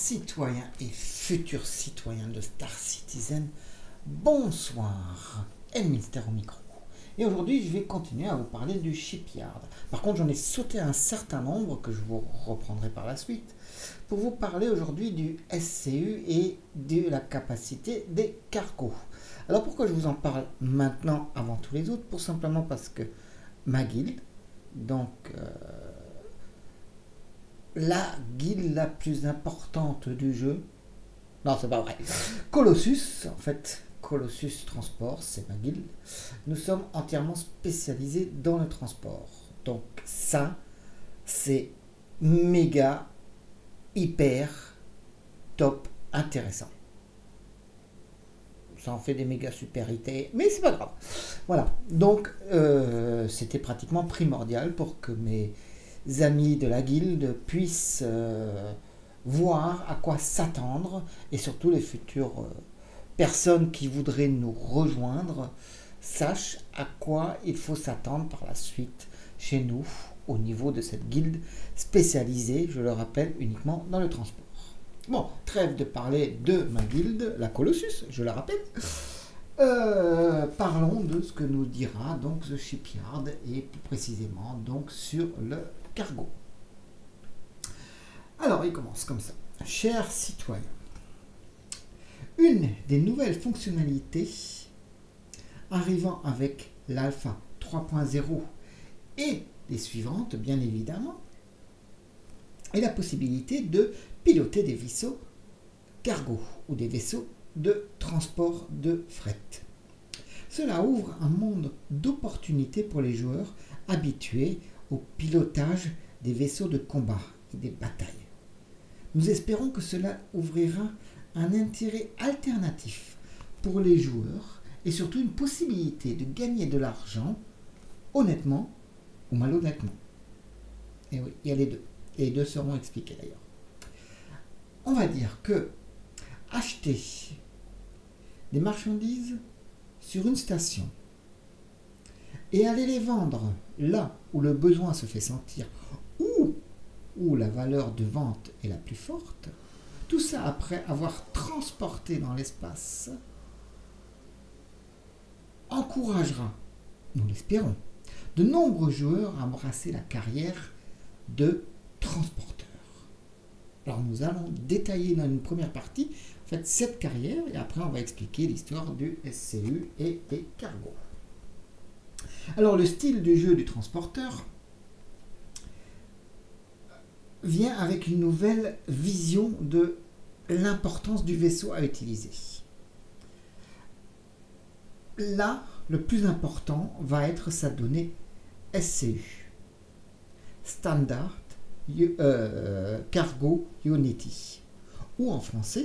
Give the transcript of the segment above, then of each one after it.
citoyens et futurs citoyens de Star Citizen, bonsoir, Elminster au micro. Et aujourd'hui, je vais continuer à vous parler du Shipyard. Par contre, j'en ai sauté un certain nombre que je vous reprendrai par la suite pour vous parler aujourd'hui du SCU et de la capacité des cargos. Alors pourquoi je vous en parle maintenant avant tous les autres? Pour simplement parce que ma guilde, donc la guilde la plus importante du jeu, non c'est pas vrai, Colossus, en fait, Colossus Transport, c'est ma guilde, nous sommes entièrement spécialisés dans le transport. Donc ça, c'est méga, hyper, top, intéressant. Ça en fait des méga supériorités, mais c'est pas grave. Voilà, donc c'était pratiquement primordial pour que mes amis de la guilde puissent voir à quoi s'attendre, et surtout les futures personnes qui voudraient nous rejoindre sachent à quoi il faut s'attendre par la suite chez nous au niveau de cette guilde spécialisée, je le rappelle, uniquement dans le transport. Bon, trêve de parler de ma guilde, la Colossus, je la rappelle. Parlons de ce que nous dira donc The Shipyard, et plus précisément donc sur le cargo. Alors il commence comme ça. Chers citoyens, une des nouvelles fonctionnalités arrivant avec l'Alpha 3.0 et les suivantes bien évidemment est la possibilité de piloter des vaisseaux cargo ou des vaisseaux de transport de fret. Cela ouvre un monde d'opportunités pour les joueurs habitués au pilotage des vaisseaux de combat et des batailles. Nous espérons que cela ouvrira un intérêt alternatif pour les joueurs et surtout une possibilité de gagner de l'argent honnêtement ou malhonnêtement. Et oui, il y a les deux. Et les deux seront expliqués d'ailleurs. On va dire que acheter des marchandises sur une station et aller les vendre là où le besoin se fait sentir ou où la valeur de vente est la plus forte, tout ça après avoir transporté dans l'espace, encouragera, nous l'espérons, de nombreux joueurs à embrasser la carrière de transporteur. Alors nous allons détailler dans une première partie en fait, cette carrière et après on va expliquer l'histoire du SCU et des cargos. Alors le style du jeu du transporteur vient avec une nouvelle vision de l'importance du vaisseau à utiliser. Là, le plus important va être sa donnée SCU, Standard Cargo Unity, ou en français,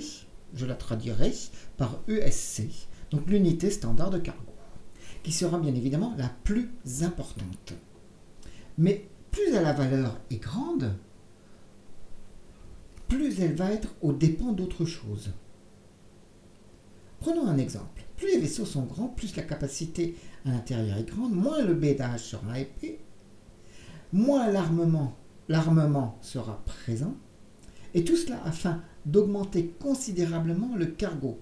je la traduirai par USC, donc l'unité standard de cargo, qui sera bien évidemment la plus importante. Mais plus la valeur est grande, plus elle va être aux dépens d'autres choses. Prenons un exemple. Plus les vaisseaux sont grands, plus la capacité à l'intérieur est grande, moins le bédage sera épais, moins l'armement sera présent, et tout cela afin d'augmenter considérablement le cargo.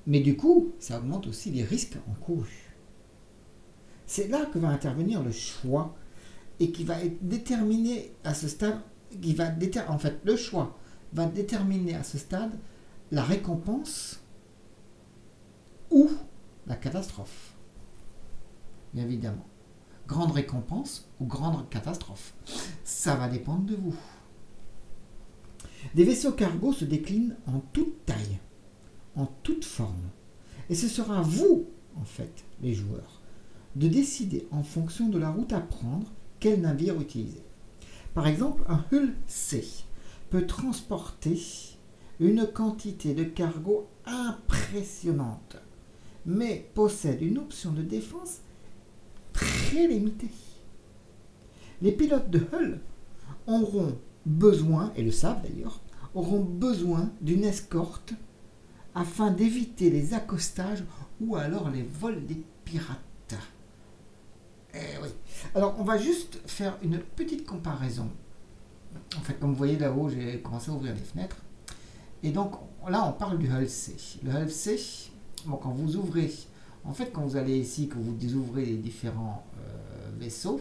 Mais du coup, ça augmente aussi les risques encourus. C'est là que va intervenir le choix, et qui va être déterminé à ce stade, le choix va déterminer à ce stade la récompense ou la catastrophe. Bien évidemment. Grande récompense ou grande catastrophe. Ça va dépendre de vous. Des vaisseaux cargo se déclinent en toute taille, en toute forme. Et ce sera à vous, en fait, les joueurs, de décider en fonction de la route à prendre quel navire utiliser. Par exemple, un Hull C peut transporter une quantité de cargo impressionnante, mais possède une option de défense très limitée. Les pilotes de Hull auront besoin, et le savent d'ailleurs, auront besoin d'une escorte afin d'éviter les accostages ou alors les vols des pirates. Eh oui. Alors, on va juste faire une petite comparaison. En fait, comme vous voyez là-haut, j'ai commencé à ouvrir les fenêtres. Et donc là, on parle du hull C. Le hull C, bon, quand vous ouvrez, en fait, quand vous allez ici, que vous ouvrez les différents vaisseaux,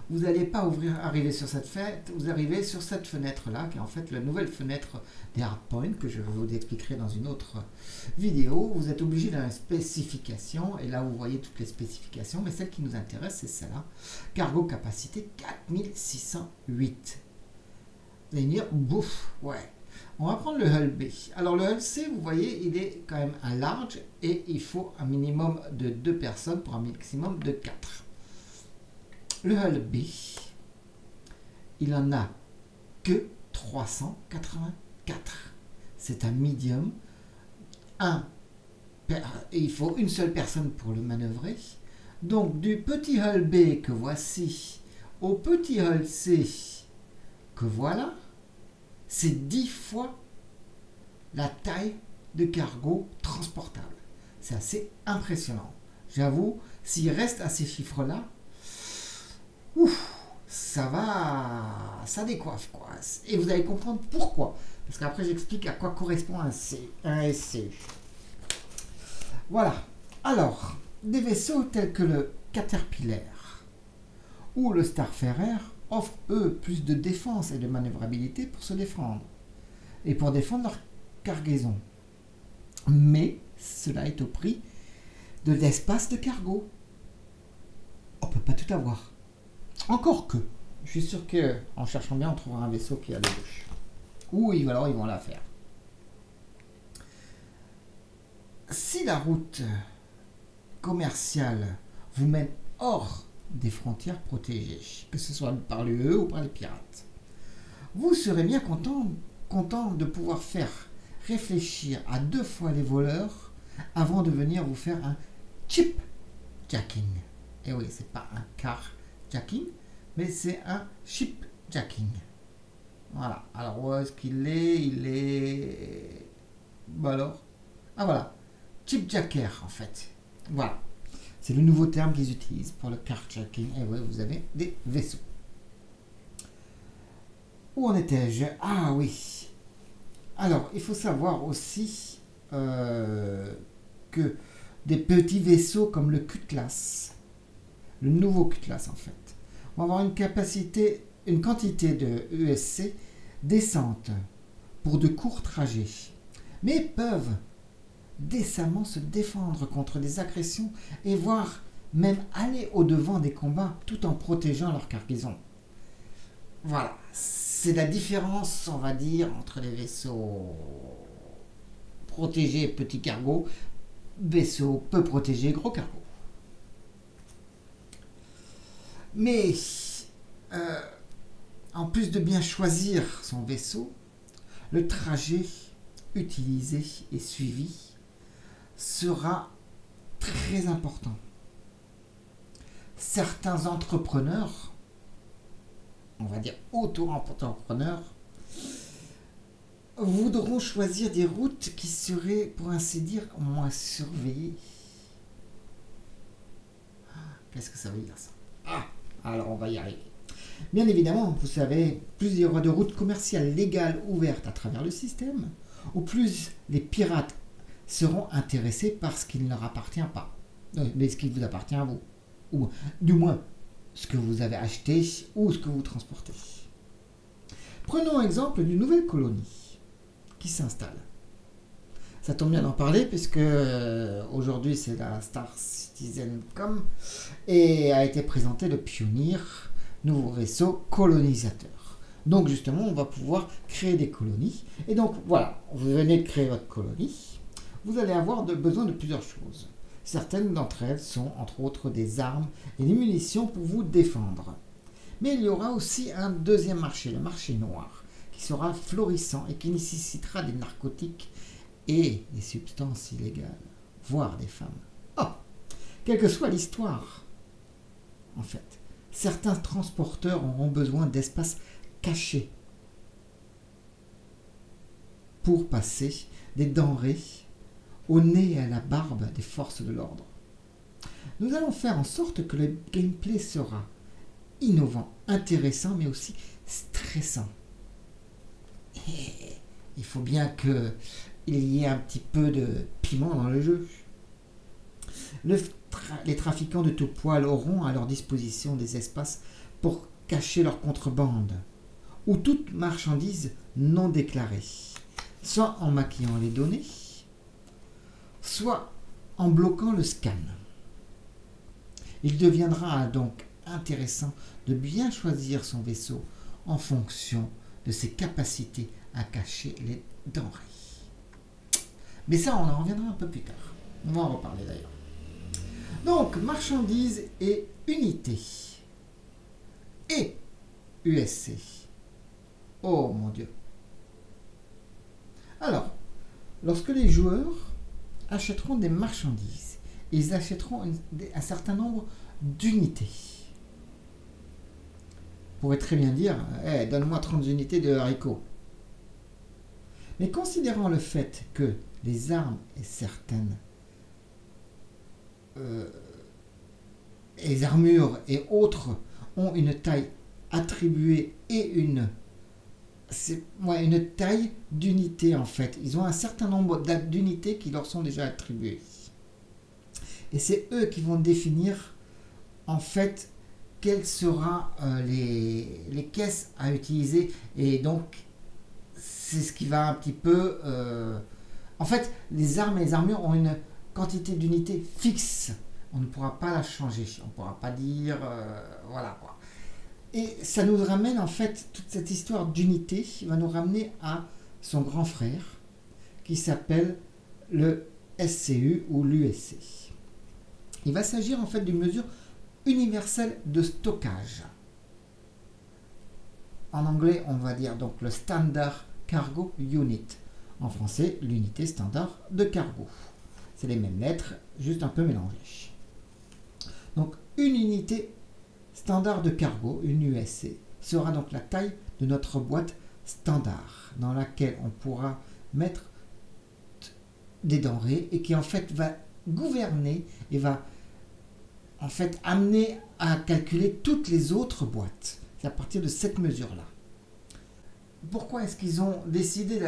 vous n'allez pas arriver sur cette fenêtre, vous arrivez sur cette fenêtre-là, qui est en fait la nouvelle fenêtre des hardpoints, que je vous expliquerai dans une autre vidéo. Vous êtes obligé d'avoir une spécification, et là vous voyez toutes les spécifications, mais celle qui nous intéresse, c'est celle-là. Cargo capacité 4608. Vous allez me dire, bouf, ouais. On va prendre le hull B. Alors le hull C, vous voyez, il est quand même un large, et il faut un minimum de 2 personnes pour un maximum de 4. Le hull B, il en a que 384. C'est un medium. Il faut une seule personne pour le manœuvrer. Donc du petit hull B que voici au petit hull C que voilà, c'est 10 fois la taille de cargo transportable. C'est assez impressionnant. J'avoue, s'il reste à ces chiffres-là, ouf, ça décoiffe quoi. Et vous allez comprendre pourquoi. Parce qu'après j'explique à quoi correspond un SCU. Voilà. Alors, des vaisseaux tels que le Caterpillar ou le Starfarer offrent eux plus de défense et de manœuvrabilité pour se défendre et pour défendre leur cargaison. Mais cela est au prix de l'espace de cargo. On ne peut pas tout avoir. Encore que, je suis sûr qu'en cherchant bien, on trouvera un vaisseau qui a les deux. Ou alors ils vont la faire. Si la route commerciale vous mène hors des frontières protégées, que ce soit par l'UE ou par les pirates, vous serez bien content de pouvoir faire réfléchir à 2 fois les voleurs avant de venir vous faire un chipjacking. Et oui, c'est pas un carjacking, mais c'est un shipjacking. Voilà. Alors où est-ce qu'il est? Il est... Bah alors? Ah voilà. Chipjacker en fait. Voilà. C'est le nouveau terme qu'ils utilisent pour le carjacking. Et oui, vous avez des vaisseaux. Où en étais-je? Ah oui. Alors, il faut savoir aussi que des petits vaisseaux comme le Cutlass, le nouveau Cutlass en fait, vont avoir une quantité de ESC décente pour de courts trajets, mais peuvent décemment se défendre contre des agressions et voire même aller au-devant des combats tout en protégeant leur cargaison. Voilà, c'est la différence, on va dire, entre les vaisseaux protégés petits cargos, vaisseaux peu protégés gros cargos. Mais en plus de bien choisir son vaisseau, le trajet utilisé et suivi sera très important. Certains entrepreneurs, on va dire auto-entrepreneurs, voudront choisir des routes qui seraient, pour ainsi dire, moins surveillées. Qu'est-ce que ça veut dire ça? Ah, alors on va y arriver. Bien évidemment, vous savez, plus il y aura de routes commerciales légales ouvertes à travers le système, ou plus les pirates seront intéressés par ce qui ne leur appartient pas, mais ce qui vous appartient à vous, ou du moins ce que vous avez acheté ou ce que vous transportez. Prenons exemple d'une nouvelle colonie qui s'installe. Ça tombe bien d'en parler puisque aujourd'hui c'est la Star Citizen.com et a été présenté le Pioneer, nouveau vaisseau colonisateur. Donc justement on va pouvoir créer des colonies. Et donc voilà, vous venez de créer votre colonie, vous allez avoir besoin de plusieurs choses. Certaines d'entre elles sont entre autres des armes et des munitions pour vous défendre. Mais il y aura aussi un deuxième marché, le marché noir, qui sera florissant et qui nécessitera des narcotiques et des substances illégales, voire des femmes. Oh, quelle que soit l'histoire, en fait, certains transporteurs auront besoin d'espaces cachés pour passer des denrées au nez et à la barbe des forces de l'ordre. Nous allons faire en sorte que le gameplay sera innovant, intéressant, mais aussi stressant. Et il faut bien qu'il y ait un petit peu de piment dans le jeu. Les trafiquants de tout poil auront à leur disposition des espaces pour cacher leur contrebande ou toute marchandise non déclarée, soit en maquillant les données, soit en bloquant le scan. Il deviendra donc intéressant de bien choisir son vaisseau en fonction de ses capacités à cacher les denrées. Mais ça, on en reviendra un peu plus tard. On va en reparler d'ailleurs. Donc, marchandises et unités. Et USC. Oh mon Dieu. Alors, lorsque les joueurs achèteront des marchandises, ils achèteront un certain nombre d'unités. On pourrait très bien dire, hey, donne-moi 30 unités de haricots. Mais considérant le fait que les armes et certaines les armures et autres ont une taille attribuée et une taille d'unité en fait. Ils ont un certain nombre d'unités qui leur sont déjà attribuées. Et c'est eux qui vont définir en fait quelles seront les caisses à utiliser. Et donc c'est ce qui va un petit peu... En fait, les armes et les armures ont une quantité d'unités fixe. On ne pourra pas la changer. On ne pourra pas dire... voilà quoi. Et ça nous ramène en fait, toute cette histoire d'unité va nous ramener à son grand frère qui s'appelle le SCU ou l'USC. Il va s'agir en fait d'une mesure universelle de stockage. En anglais, on va dire donc le Standard Cargo Unit. En français, l'unité standard de cargo. C'est les mêmes lettres, juste un peu mélangées. Donc, une unité standard de cargo, une USC, sera donc la taille de notre boîte standard, dans laquelle on pourra mettre des denrées et qui en fait va gouverner et va en fait amener à calculer toutes les autres boîtes. C'est à partir de cette mesure-là. Pourquoi est-ce qu'ils ont décidé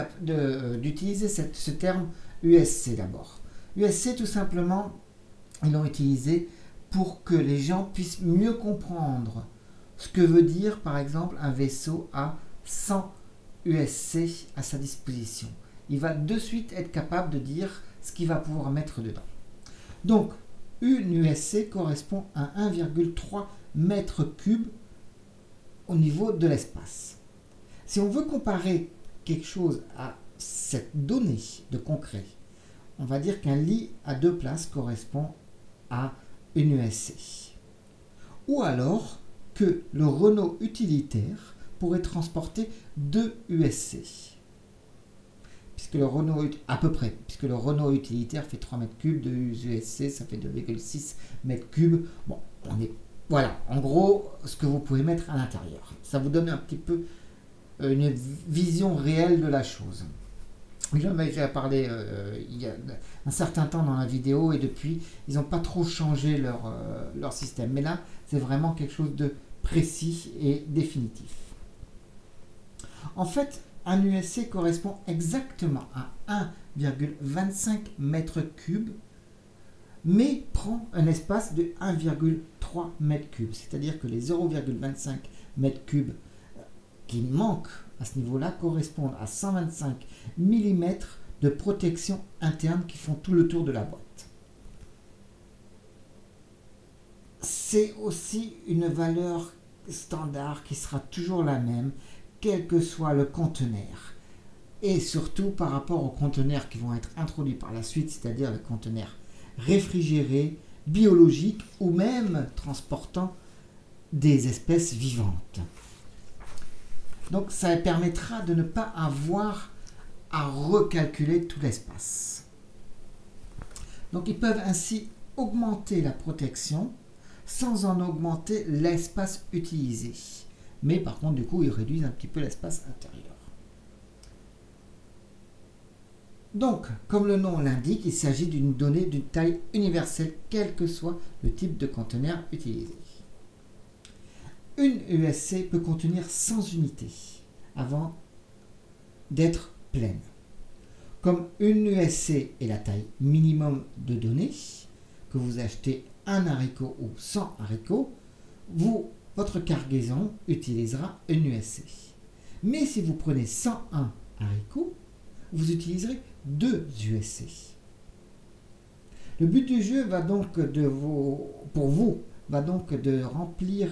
d'utiliser ce terme USC d'abord? USC, tout simplement, ils l'ont utilisé pour que les gens puissent mieux comprendre ce que veut dire, par exemple, un vaisseau à 100 USC à sa disposition. Il va de suite être capable de dire ce qu'il va pouvoir mettre dedans. Donc, une USC correspond à 1,3 mètres cubes au niveau de l'espace. Si on veut comparer quelque chose à cette donnée de concret, on va dire qu'un lit à 2 places correspond à une USC. Ou alors que le Renault utilitaire pourrait transporter 2 USC. Puisque le Renault, à peu près, puisque le Renault utilitaire fait 3 mètres cubes, 2 USC, ça fait 2,6 mètres cubes. Bon, on est... Voilà, en gros, ce que vous pouvez mettre à l'intérieur. Ça vous donne un petit peu une vision réelle de la chose. J'en ai déjà parlé il y a un certain temps dans la vidéo et depuis, ils n'ont pas trop changé leur système. Mais là, c'est vraiment quelque chose de précis et définitif. En fait, un USC correspond exactement à 1,25 mètres cubes, mais prend un espace de 1,3 mètres cubes. C'est-à-dire que les 0,25 mètres cubes qui manquent à ce niveau-là correspondent à 125 mm de protection interne qui font tout le tour de la boîte. C'est aussi une valeur standard qui sera toujours la même, quel que soit le conteneur. Et surtout par rapport aux conteneurs qui vont être introduits par la suite, c'est-à-dire les conteneurs réfrigérés, biologiques ou même transportant des espèces vivantes. Donc ça permettra de ne pas avoir à recalculer tout l'espace. Donc ils peuvent ainsi augmenter la protection sans en augmenter l'espace utilisé. Mais par contre, du coup, ils réduisent un petit peu l'espace intérieur. Donc, comme le nom l'indique, il s'agit d'une donnée d'une taille universelle, quel que soit le type de conteneur utilisé. Une USC peut contenir 100 unités avant d'être pleine. Comme une USC est la taille minimum de données, que vous achetez un haricot ou 100 haricots, votre cargaison utilisera une USC. Mais si vous prenez 101 haricots, vous utiliserez 2 USC. Le but du jeu pour vous va donc de remplir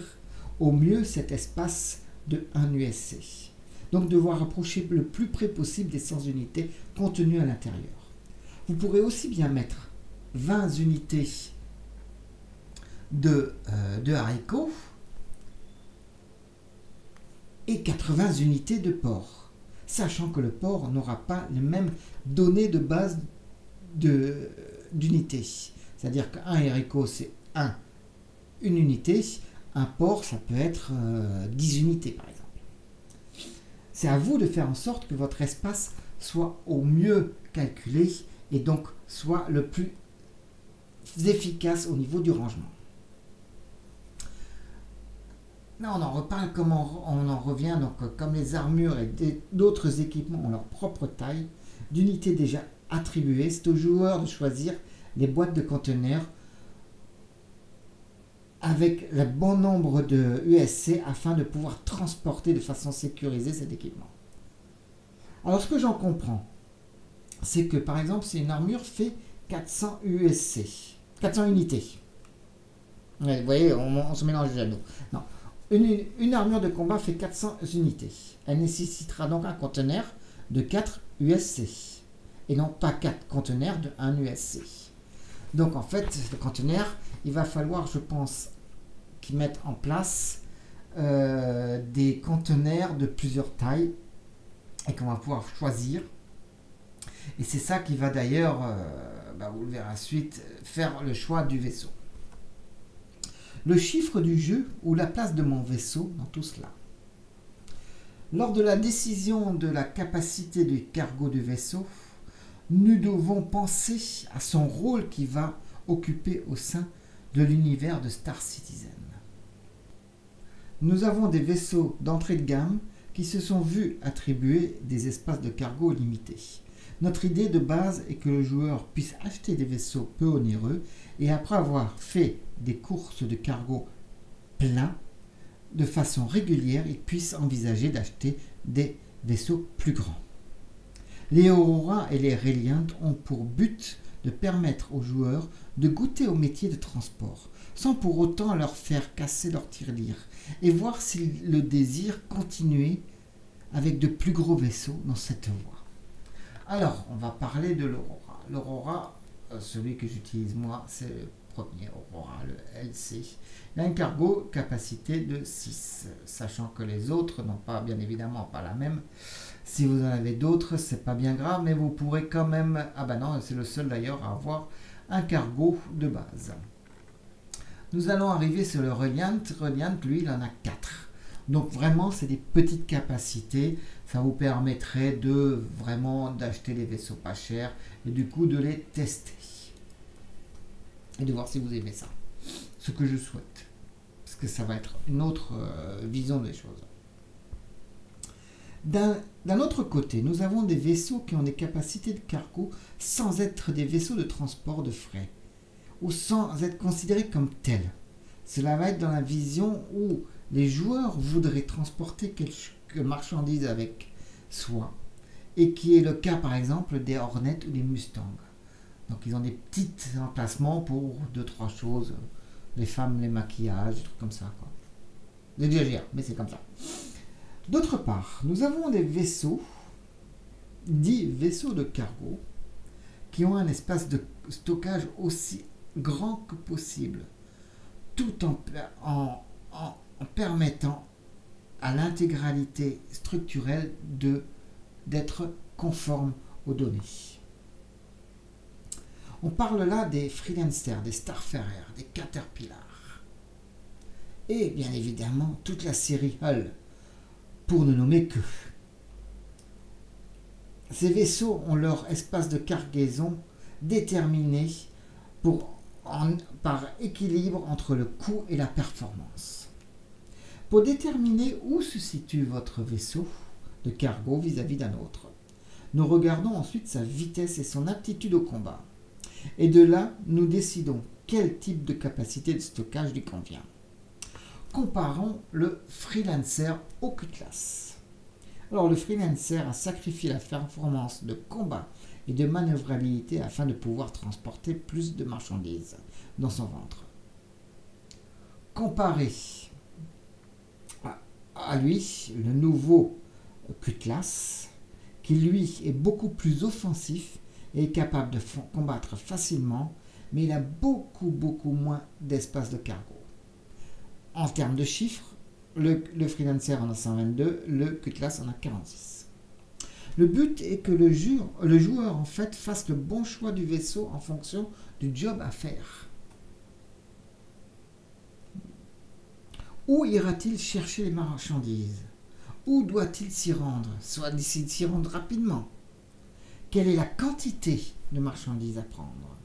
au mieux cet espace de 1 USC. Donc devoir approcher le plus près possible des 100 unités contenues à l'intérieur. Vous pourrez aussi bien mettre 20 unités de haricots et 80 unités de porc, sachant que le porc n'aura pas les mêmes données de base d'unités. C'est-à-dire qu'un haricot, c'est une unité, un porc, ça peut être 10 unités, par exemple. C'est à vous de faire en sorte que votre espace soit au mieux calculé et donc soit le plus efficace au niveau du rangement. Là, on en reparle, comment on en revient, donc comme les armures et d'autres équipements ont leur propre taille, d'unités déjà attribuées, c'est au joueur de choisir les boîtes de conteneurs avec le bon nombre de USC afin de pouvoir transporter de façon sécurisée cet équipement. Alors ce que j'en comprends, c'est que par exemple si une armure fait 400 USC, 400 unités, ouais, vous voyez, on se mélange déjà nous. Non. Une armure de combat fait 400 unités. Elle nécessitera donc un conteneur de 4 USC et non pas 4 conteneurs de 1 USC. Donc en fait, le conteneur, il va falloir, je pense, qu'ils mettent en place des conteneurs de plusieurs tailles et qu'on va pouvoir choisir. Et c'est ça qui va d'ailleurs, vous le verrez ensuite, faire le choix du vaisseau. Le chiffre du jeu ou la place de mon vaisseau dans tout cela. Lors de la décision de la capacité du cargo du vaisseau, nous devons penser à son rôle qu'il va occuper au sein de l'univers de Star Citizen. Nous avons des vaisseaux d'entrée de gamme qui se sont vus attribuer des espaces de cargo limités. Notre idée de base est que le joueur puisse acheter des vaisseaux peu onéreux et après avoir fait des courses de cargo pleins de façon régulière, il puisse envisager d'acheter des vaisseaux plus grands. Les Aurora et les Reliant ont pour but de permettre aux joueurs de goûter au métier de transport, sans pour autant leur faire casser leur tirelire, et voir s'ils le désirent continuer avec de plus gros vaisseaux dans cette voie. Alors, on va parler de l'Aurora. L'Aurora, celui que j'utilise moi, c'est le premier Aurora, le LC. Il a une cargo capacité de 6, sachant que les autres n'ont pas, bien évidemment, pas la même. Si vous en avez d'autres, c'est pas bien grave, mais vous pourrez quand même... Ah ben non, c'est le seul d'ailleurs à avoir un cargo de base. Nous allons arriver sur le Reliant. Reliant, lui, il en a 4. Donc vraiment, c'est des petites capacités. Ça vous permettrait de vraiment d'acheter des vaisseaux pas chers et du coup de les tester. Et de voir si vous aimez ça. Ce que je souhaite. Parce que ça va être une autre vision des choses. D'un autre côté, nous avons des vaisseaux qui ont des capacités de cargo sans être des vaisseaux de transport de fret ou sans être considérés comme tels. Cela va être dans la vision où les joueurs voudraient transporter quelques marchandises avec soi et qui est le cas par exemple des Hornets ou des Mustangs. Donc ils ont des petits emplacements pour 2-3 choses, les femmes, les maquillages, des trucs comme ça, quoi. J'exagère, mais c'est comme ça. D'autre part, nous avons des vaisseaux, dits vaisseaux de cargo, qui ont un espace de stockage aussi grand que possible, tout en permettant à l'intégralité structurelle d'être conforme aux données. On parle là des Freelancers, des Starfarer, des Caterpillar, et bien évidemment toute la série Hull, pour ne nommer que. Ces vaisseaux ont leur espace de cargaison déterminé par équilibre entre le coût et la performance. Pour déterminer où se situe votre vaisseau de cargo vis-à-vis d'un autre, Nous regardons ensuite sa vitesse et son aptitude au combat. Et de là, nous décidons quel type de capacité de stockage lui convient. Comparons le freelancer au cutlass. Alors le freelancer a sacrifié la performance de combat et de manœuvrabilité afin de pouvoir transporter plus de marchandises dans son ventre. Comparé à lui, le nouveau cutlass, qui lui est beaucoup plus offensif et est capable de combattre facilement, mais il a beaucoup moins d'espace de cargo. En termes de chiffres, le freelancer en a 122, le cutlass en a 46. Le but est que le joueur en fait fasse le bon choix du vaisseau en fonction du job à faire. Où ira-t-il chercher les marchandises? Où doit-il s'y rendre? Soit s'y rendre rapidement. Quelle est la quantité de marchandises à prendre?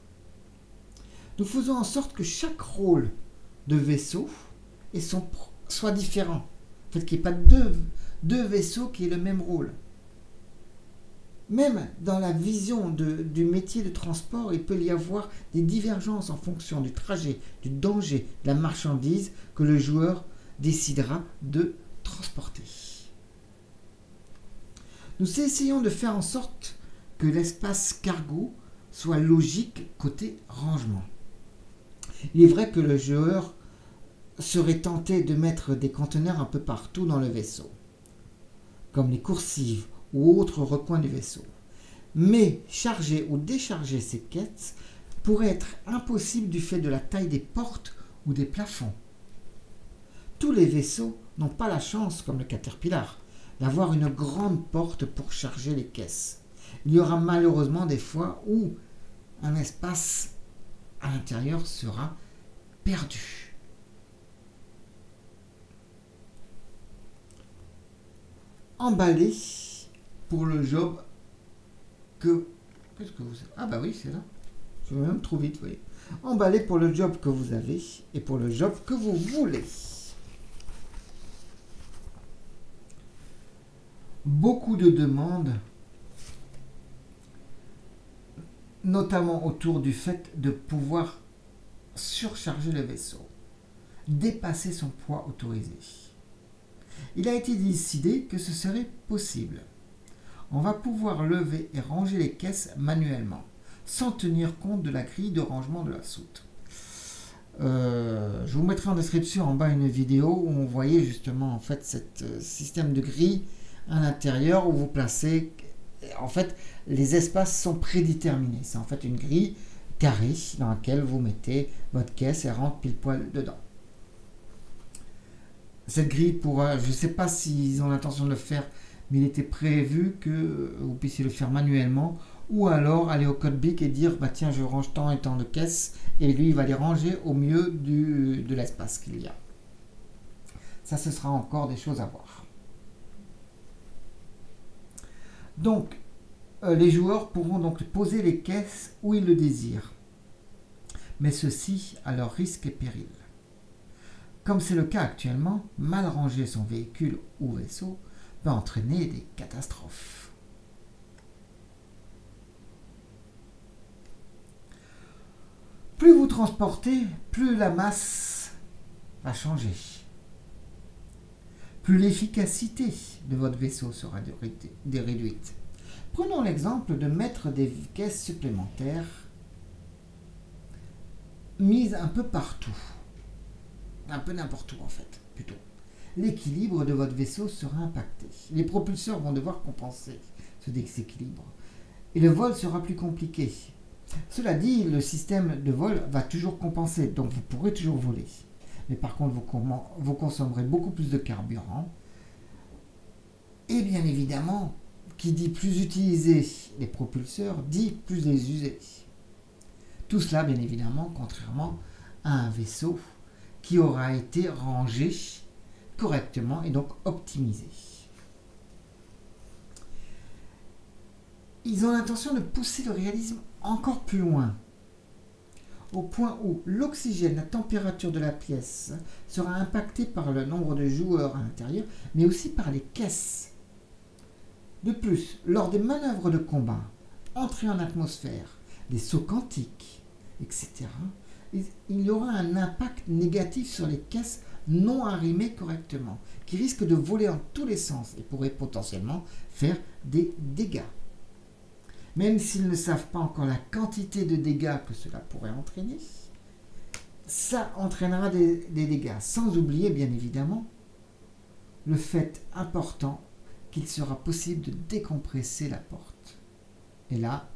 Nous faisons en sorte que chaque rôle de vaisseau soit différent. En fait, qu'il n'y ait pas deux vaisseaux qui aient le même rôle. Même dans la vision du métier de transport, il peut y avoir des divergences en fonction du trajet, du danger, de la marchandise que le joueur décidera de transporter. Nous essayons de faire en sorte que l'espace cargo soit logique côté rangement. Il est vrai que le joueur serait tenté de mettre des conteneurs un peu partout dans le vaisseau, comme les coursives ou autres recoins du vaisseau. Mais charger ou décharger ces caisses pourrait être impossible du fait de la taille des portes ou des plafonds. Tous les vaisseaux n'ont pas la chance, comme le Caterpillar, d'avoir une grande porte pour charger les caisses. Il y aura malheureusement des fois où un espace à l'intérieur sera perdu. Emballer pour le job que... Qu'est-ce que vous... Ah bah oui, c'est là. Je vais même trop vite, vous voyez. Emballer pour le job que vous avez et pour le job que vous voulez. Beaucoup de demandes, notamment autour du fait de pouvoir surcharger le vaisseau, dépasser son poids autorisé. Il a été décidé que ce serait possible. On va pouvoir lever et ranger les caisses manuellement, sans tenir compte de la grille de rangement de la soute. Je vous mettrai en description en bas une vidéo où on voyait justement en fait ce système de grille à l'intérieur où vous placez. En fait, les espaces sont prédéterminés. C'est en fait une grille carrée dans laquelle vous mettez votre caisse et rentre pile poil dedans. Cette grille pourra, je ne sais pas s'ils ont l'intention de le faire, mais il était prévu que vous puissiez le faire manuellement ou alors aller au Codebic et dire bah tiens je range tant et tant de caisses et lui il va les ranger au mieux de l'espace qu'il y a. Ça ce sera encore des choses à voir. Donc les joueurs pourront donc poser les caisses où ils le désirent, mais ceci à leur risque et péril. Comme c'est le cas actuellement, mal ranger son véhicule ou vaisseau peut entraîner des catastrophes. Plus vous transportez, plus la masse va changer. Plus l'efficacité de votre vaisseau sera réduite. Prenons l'exemple de mettre des caisses supplémentaires mises un peu partout. Un peu n'importe où en fait, plutôt. L'équilibre de votre vaisseau sera impacté. Les propulseurs vont devoir compenser ce déséquilibre. Et le vol sera plus compliqué. Cela dit, le système de vol va toujours compenser, donc vous pourrez toujours voler. Mais par contre, vous consommerez beaucoup plus de carburant. Et bien évidemment, qui dit plus utiliser les propulseurs, dit plus les user. Tout cela, bien évidemment, contrairement à un vaisseau qui aura été rangé correctement et donc optimisé. Ils ont l'intention de pousser le réalisme encore plus loin, au point où l'oxygène, la température de la pièce sera impactée par le nombre de joueurs à l'intérieur, mais aussi par les caisses. De plus, lors des manœuvres de combat, entrée en atmosphère, des sauts quantiques, etc., il y aura un impact négatif sur les caisses non arrimées correctement, qui risquent de voler en tous les sens et pourraient potentiellement faire des dégâts. Même s'ils ne savent pas encore la quantité de dégâts que cela pourrait entraîner, ça entraînera des dégâts, sans oublier bien évidemment le fait important qu'il sera possible de décompresser la porte. Et là,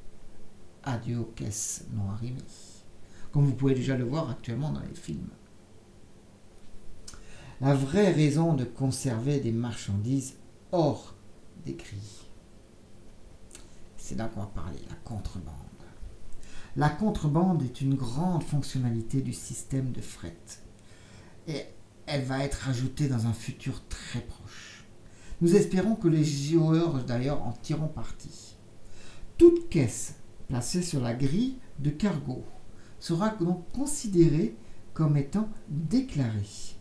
adieu aux caisses non arrimées, comme vous pouvez déjà le voir actuellement dans les films. La vraie raison de conserver des marchandises hors des grilles, c'est là qu'on va parler, la contrebande. La contrebande est une grande fonctionnalité du système de fret et elle va être ajoutée dans un futur très proche. Nous espérons que les joueurs d'ailleurs en tireront parti. Toute caisse placée sur la grille de cargo sera donc considérée comme étant déclarée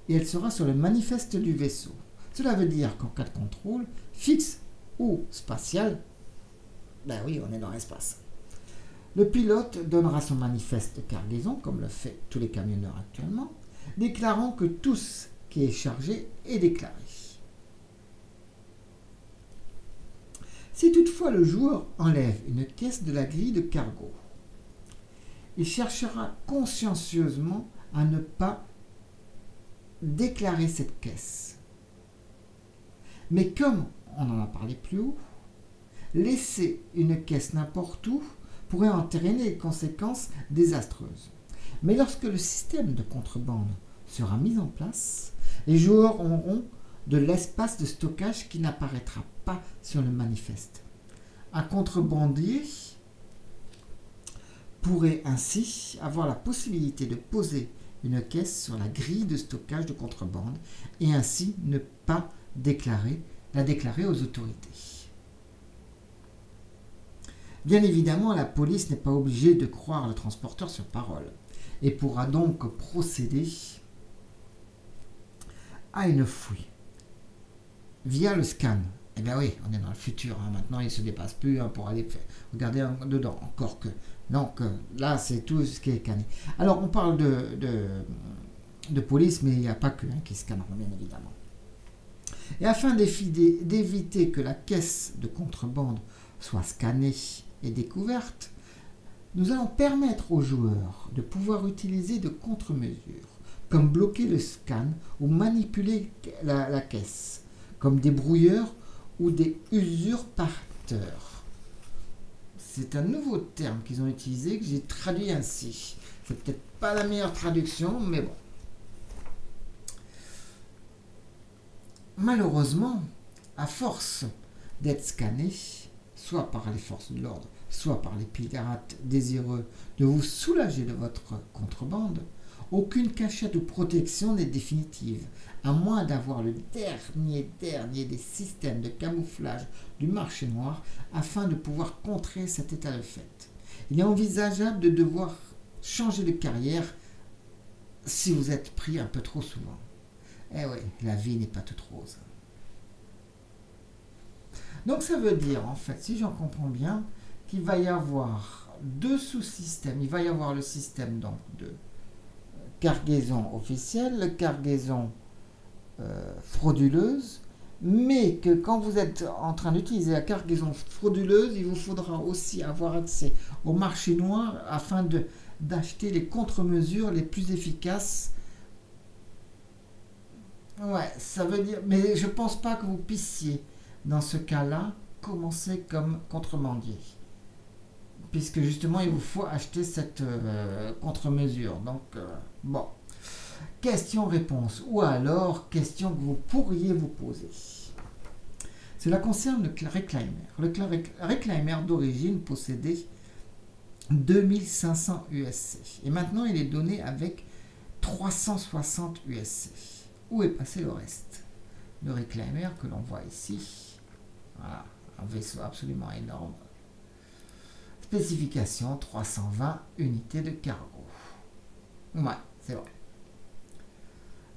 et elle sera sur le manifeste du vaisseau. Cela veut dire qu'en cas de contrôle, fixe ou spatial, ben oui, on est dans l'espace. Le pilote donnera son manifeste de cargaison, comme le fait tous les camionneurs actuellement, déclarant que tout ce qui est chargé est déclaré. Si toutefois le joueur enlève une caisse de la grille de cargo, il cherchera consciencieusement à ne pas déclarer cette caisse. Mais comme on en a parlé plus haut, laisser une caisse n'importe où pourrait entraîner des conséquences désastreuses. Mais lorsque le système de contrebande sera mis en place, les joueurs auront de l'espace de stockage qui n'apparaîtra pas sur le manifeste. Un contrebandier pourrait ainsi avoir la possibilité de poser une caisse sur la grille de stockage de contrebande et ainsi ne pas la déclarer aux autorités. Bien évidemment, la police n'est pas obligée de croire le transporteur sur parole et pourra donc procéder à une fouille via le scan. Eh bien oui, on est dans le futur, hein. Maintenant il ne se dépasse plus pour aller regarder dedans, encore que. Donc là, c'est tout ce qui est scanné. Alors on parle de police, mais il n'y a pas que qui scanneront, bien évidemment. Et afin d'éviter que la caisse de contrebande soit scannée et découverte, nous allons permettre aux joueurs de pouvoir utiliser de contre-mesures, comme bloquer le scan ou manipuler la caisse, comme des brouilleurs ou des usurpateurs. C'est un nouveau terme qu'ils ont utilisé, que j'ai traduit ainsi. C'est peut-être pas la meilleure traduction, mais bon. Malheureusement, à force d'être scannés, soit par les forces de l'ordre, soit par les pirates désireux de vous soulager de votre contrebande, aucune cachette ou protection n'est définitive, à moins d'avoir le dernier des systèmes de camouflage du marché noir afin de pouvoir contrer cet état de fait. Il est envisageable de devoir changer de carrière si vous êtes pris un peu trop souvent. Eh oui, la vie n'est pas toute rose. Donc ça veut dire, en fait, si j'en comprends bien, qu'il va y avoir deux sous-systèmes. Il va y avoir le système donc, de cargaison officielle, la cargaison frauduleuse, mais que quand vous êtes en train d'utiliser la cargaison frauduleuse, il vous faudra aussi avoir accès au marché noir afin d'acheter les contre-mesures les plus efficaces. Ouais, ça veut dire... Mais je pense pas que vous puissiez, dans ce cas-là, commencer comme contrebandier. Puisque justement, il vous faut acheter cette contre-mesure. Donc, bon. Question-réponse. Ou alors, question que vous pourriez vous poser. Cela concerne le Reclaimer. Le Reclaimer d'origine possédait 2500 USC. Et maintenant, il est donné avec 360 USC. Où est passé le reste? Le Reclaimer que l'on voit ici. Voilà, un vaisseau absolument énorme. Spécification 320 unités de cargo. Ouais, c'est vrai.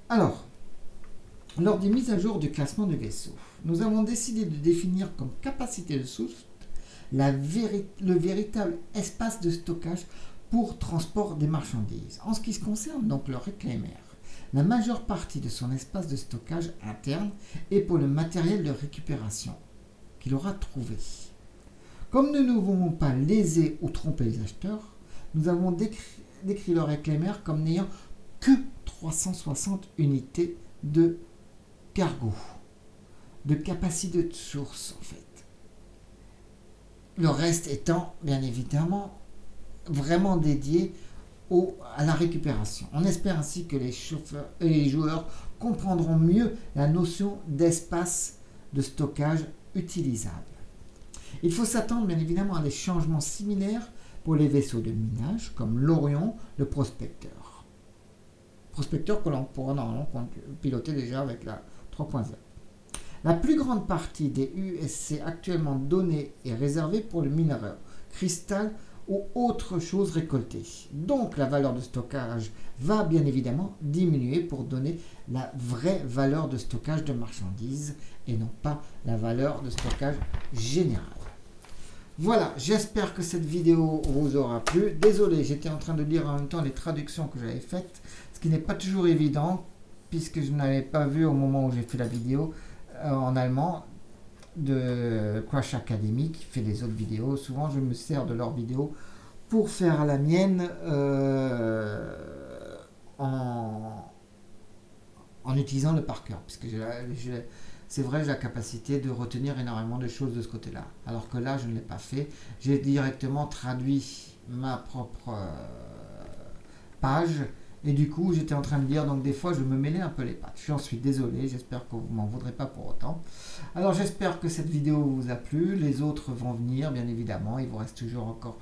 Alors, Lors des mises à jour du classement du vaisseau, nous avons décidé de définir comme capacité de source le véritable espace de stockage pour transport des marchandises. En ce qui se concerne donc le Reclaimer, la majeure partie de son espace de stockage interne est pour le matériel de récupération qu'il aura trouvé. Comme nous ne voulons pas léser ou tromper les acheteurs, nous avons décrit le Reclaimer comme n'ayant que 360 unités de cargo, de capacité de source en fait. Le reste étant bien évidemment vraiment dédié à la récupération. On espère ainsi que les chauffeurs et les joueurs comprendront mieux la notion d'espace de stockage utilisable. Il faut s'attendre bien évidemment à des changements similaires pour les vaisseaux de minage comme l'Orion, le Prospecteur. Prospecteur que l'on pourra normalement piloter déjà avec la 3.0. La plus grande partie des USC actuellement donnée est réservée pour le mineur, cristal ou autre chose récoltée. Donc la valeur de stockage va bien évidemment diminuer pour donner la vraie valeur de stockage de marchandises et non pas la valeur de stockage générale. Voilà, j'espère que cette vidéo vous aura plu. Désolé, j'étais en train de lire en même temps les traductions que j'avais faites, ce qui n'est pas toujours évident puisque je n'avais pas vu au moment où j'ai fait la vidéo en allemand de Crash Academy qui fait les autres vidéos. Souvent je me sers de leurs vidéos pour faire la mienne en utilisant le par cœur, puisque c'est vrai, j'ai la capacité de retenir énormément de choses de ce côté-là, alors que là je ne l'ai pas fait. J'ai directement traduit ma propre page. Et du coup, j'étais en train de lire, donc des fois, je me mêlais un peu les pattes. J'en suis désolé, j'espère que vous ne m'en voudrez pas pour autant. Alors, j'espère que cette vidéo vous a plu. Les autres vont venir, bien évidemment. Il vous reste toujours encore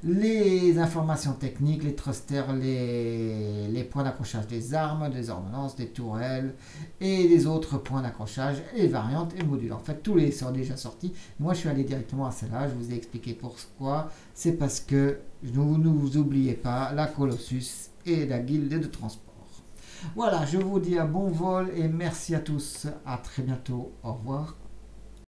les informations techniques, les thrusters, les points d'accrochage des armes, des ordonnances, des tourelles et les autres points d'accrochage, les variantes et modules. En fait, tous les sont déjà sortis. Moi, je suis allé directement à celle-là. Je vous ai expliqué pourquoi. C'est parce que, ne vous oubliez pas, la Colossus et la guilde de transport. Voilà, je vous dis un bon vol et merci à tous. À très bientôt. Au revoir.